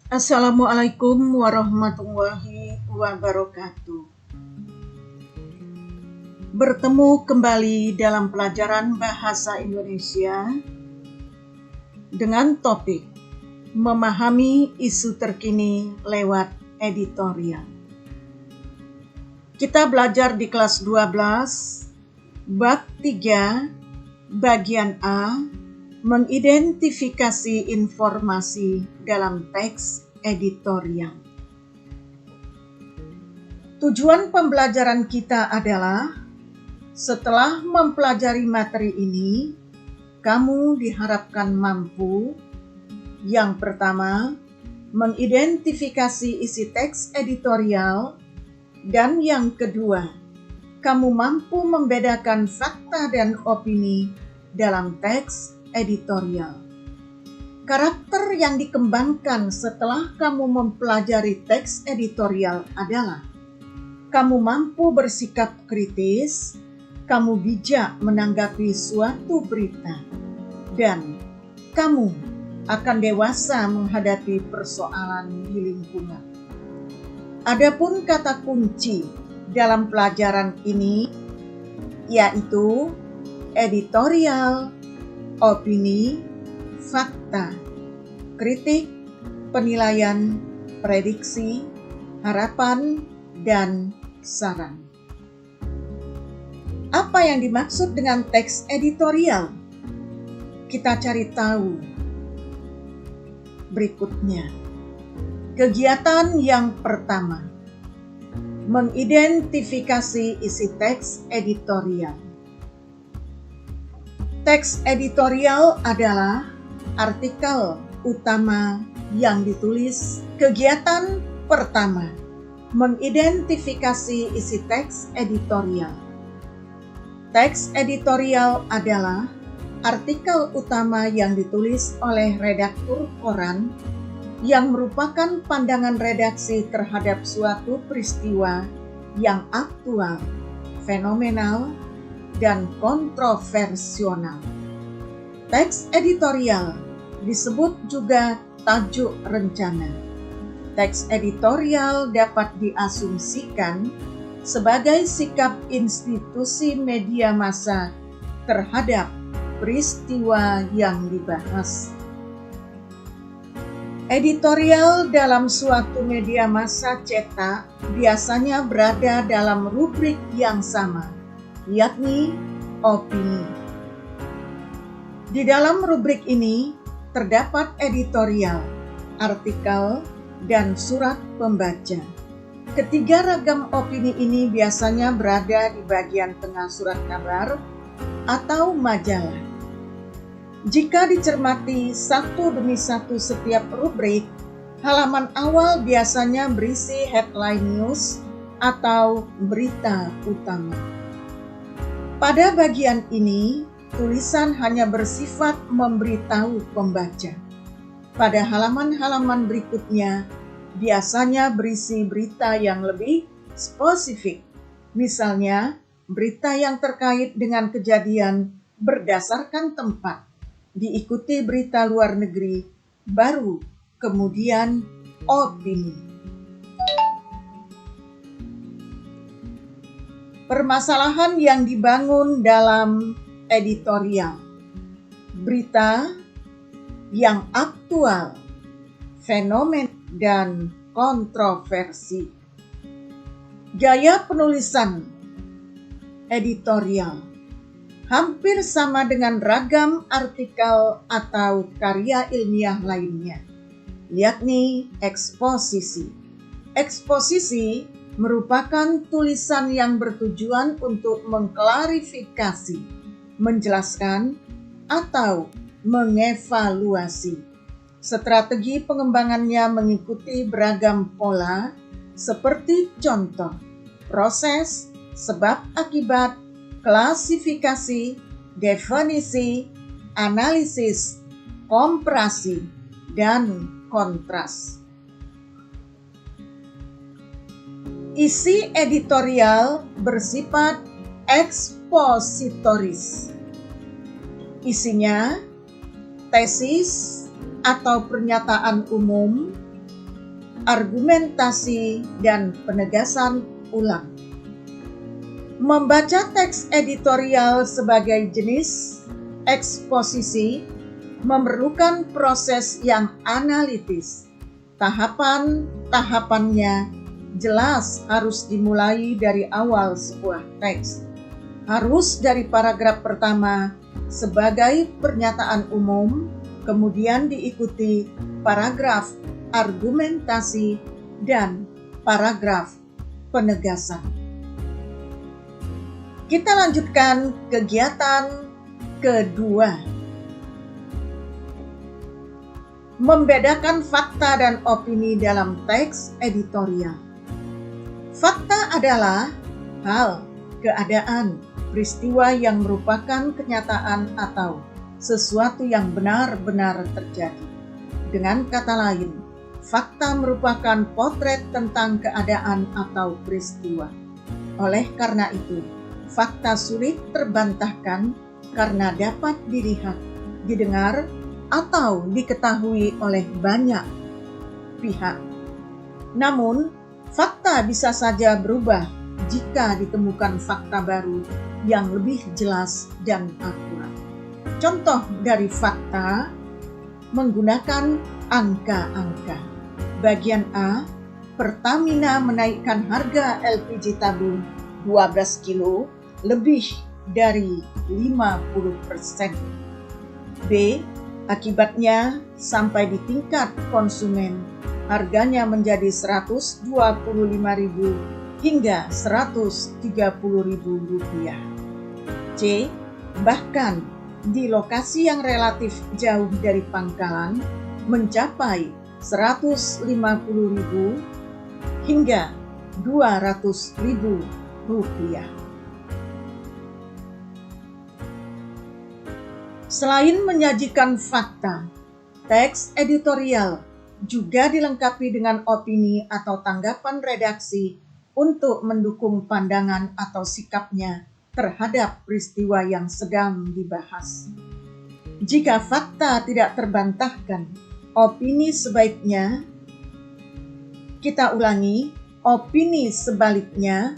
Assalamualaikum warahmatullahi wabarakatuh. Bertemu kembali dalam pelajaran bahasa Indonesia dengan topik memahami isu terkini lewat editorial. Kita belajar di kelas 12, bab 3, bagian A, mengidentifikasi informasi dalam teks editorial. Tujuan pembelajaran kita adalah, setelah mempelajari materi ini, kamu diharapkan mampu, yang pertama, mengidentifikasi isi teks editorial, dan yang kedua, kamu mampu membedakan fakta dan opini dalam teks editorial. Karakter yang dikembangkan setelah kamu mempelajari teks editorial adalah kamu mampu bersikap kritis, kamu bijak menanggapi suatu berita, dan kamu akan dewasa menghadapi persoalan di lingkungan. Adapun kata kunci dalam pelajaran ini yaitu editorial, opini, fakta, kritik, penilaian, prediksi, harapan, dan saran. Apa yang dimaksud dengan teks editorial? Kita cari tahu berikutnya. Kegiatan yang pertama, mengidentifikasi isi teks editorial. Teks editorial adalah artikel utama yang ditulis. Kegiatan pertama, mengidentifikasi isi teks editorial. Teks editorial adalah artikel utama yang ditulis oleh redaktur koran yang merupakan pandangan redaksi terhadap suatu peristiwa yang aktual, fenomenal, dan kontroversial. Teks editorial disebut juga tajuk rencana. Teks editorial dapat diasumsikan sebagai sikap institusi media massa terhadap peristiwa yang dibahas. Editorial dalam suatu media massa cetak biasanya berada dalam rubrik yang sama, yakni opini. Di dalam rubrik ini terdapat editorial, artikel, dan surat pembaca. Ketiga ragam opini ini biasanya berada di bagian tengah surat kabar atau majalah. Jika dicermati satu demi satu setiap rubrik, halaman awal biasanya berisi headline news atau berita utama. Pada bagian ini, tulisan hanya bersifat memberitahu pembaca. Pada halaman-halaman berikutnya, biasanya berisi berita yang lebih spesifik. Misalnya, berita yang terkait dengan kejadian berdasarkan tempat, diikuti berita luar negeri, baru kemudian opini. Permasalahan yang dibangun dalam editorial. Berita yang aktual, fenomen, dan kontroversi. Gaya penulisan editorial hampir sama dengan ragam artikel atau karya ilmiah lainnya, yakni eksposisi. Eksposisi merupakan tulisan yang bertujuan untuk mengklarifikasi, menjelaskan, atau mengevaluasi. Strategi pengembangannya mengikuti beragam pola, seperti contoh, proses, sebab akibat, klasifikasi, definisi, analisis, komparasi, dan kontras. Isi editorial bersifat ekspositoris. Isinya tesis atau pernyataan umum, argumentasi, dan penegasan ulang. Membaca teks editorial sebagai jenis eksposisi memerlukan proses yang analitis. Tahapan-tahapannya jelas harus dimulai dari awal sebuah teks. Harus dari paragraf pertama sebagai pernyataan umum, kemudian diikuti paragraf argumentasi dan paragraf penegasan. Kita lanjutkan kegiatan kedua. Membedakan fakta dan opini dalam teks editorial. Fakta adalah hal, keadaan, peristiwa yang merupakan kenyataan atau sesuatu yang benar-benar terjadi. Dengan kata lain, fakta merupakan potret tentang keadaan atau peristiwa. Oleh karena itu, fakta sulit terbantahkan karena dapat dilihat, didengar, atau diketahui oleh banyak pihak. Namun, fakta bisa saja berubah jika ditemukan fakta baru yang lebih jelas dan akurat. Contoh dari fakta menggunakan angka-angka. Bagian A, Pertamina menaikkan harga LPG tabung 12 kilo lebih dari 50%. B, akibatnya sampai di tingkat konsumen harganya menjadi 125.000 hingga 130.000 rupiah. C, bahkan di lokasi yang relatif jauh dari pangkalan mencapai 150.000 hingga 200.000 rupiah. Selain menyajikan fakta, teks editorial juga dilengkapi dengan opini atau tanggapan redaksi untuk mendukung pandangan atau sikapnya terhadap peristiwa yang sedang dibahas. Jika fakta tidak terbantahkan, opini sebaiknya, kita ulangi, opini sebaliknya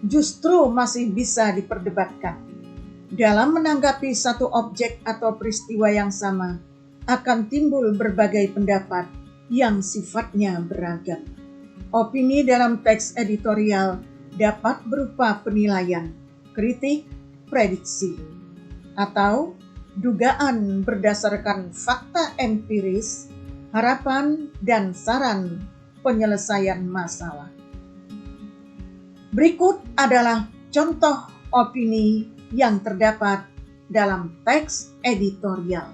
justru masih bisa diperdebatkan. Dalam menanggapi satu objek atau peristiwa yang sama, akan timbul berbagai pendapat yang sifatnya beragam. Opini dalam teks editorial dapat berupa penilaian, kritik, prediksi, atau dugaan berdasarkan fakta empiris, harapan, dan saran penyelesaian masalah. Berikut adalah contoh opini yang terdapat dalam teks editorial.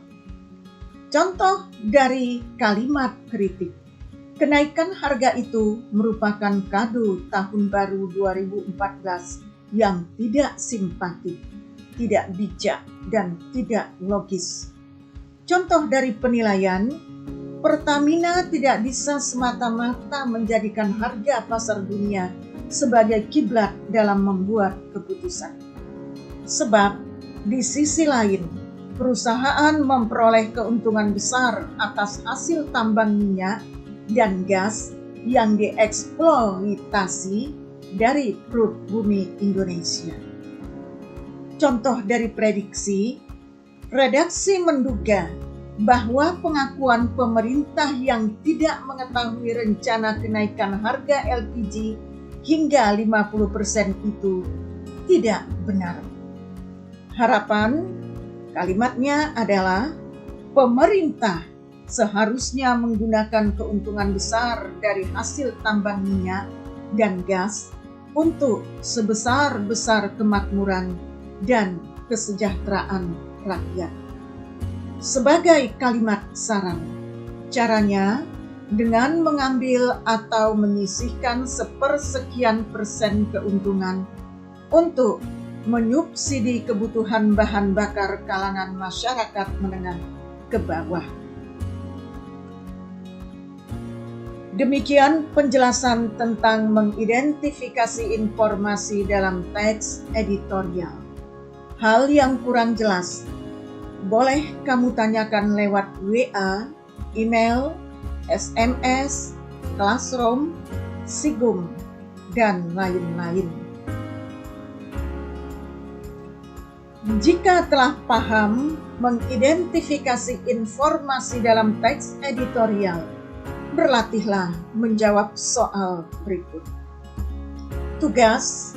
Contoh dari kalimat kritik. Kenaikan harga itu merupakan kado tahun baru 2014 yang tidak simpatik, tidak bijak, dan tidak logis. Contoh dari penilaian, Pertamina tidak bisa semata-mata menjadikan harga pasar dunia sebagai kiblat dalam membuat keputusan. Sebab di sisi lain, perusahaan memperoleh keuntungan besar atas hasil tambang minyak dan gas yang dieksploitasi dari perut bumi Indonesia. Contoh dari prediksi, redaksi menduga bahwa pengakuan pemerintah yang tidak mengetahui rencana kenaikan harga LPG hingga 50% itu tidak benar. Harapan kalimatnya adalah pemerintah seharusnya menggunakan keuntungan besar dari hasil tambang minyak dan gas untuk sebesar-besar kemakmuran dan kesejahteraan rakyat. Sebagai kalimat saran, caranya dengan mengambil atau menyisihkan sepersekian persen keuntungan untuk menyubsidi kebutuhan bahan bakar kalangan masyarakat menengah ke bawah. Demikian penjelasan tentang mengidentifikasi informasi dalam teks editorial. Hal yang kurang jelas, boleh kamu tanyakan lewat WA, email, SMS, Classroom, Sigum, dan lain-lain. Jika telah paham mengidentifikasi informasi dalam teks editorial, berlatihlah menjawab soal berikut. Tugas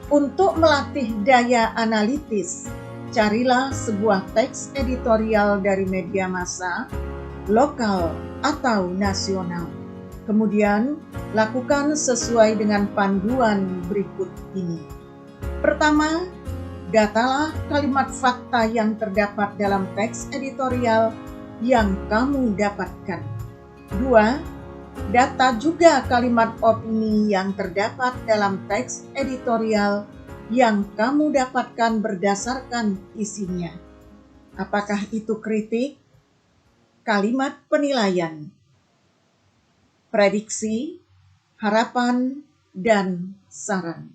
untuk melatih daya analitis, carilah sebuah teks editorial dari media massa, lokal atau nasional. Kemudian, lakukan sesuai dengan panduan berikut ini. Pertama, datalah kalimat fakta yang terdapat dalam teks editorial yang kamu dapatkan. 2. Data juga kalimat opini yang terdapat dalam teks editorial yang kamu dapatkan berdasarkan isinya. Apakah itu kritik, kalimat penilaian, prediksi, harapan, dan saran.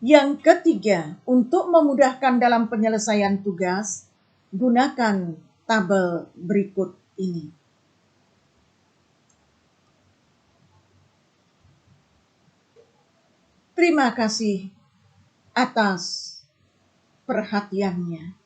Yang ketiga, untuk memudahkan dalam penyelesaian tugas, gunakan tabel berikut ini. Terima kasih atas perhatiannya.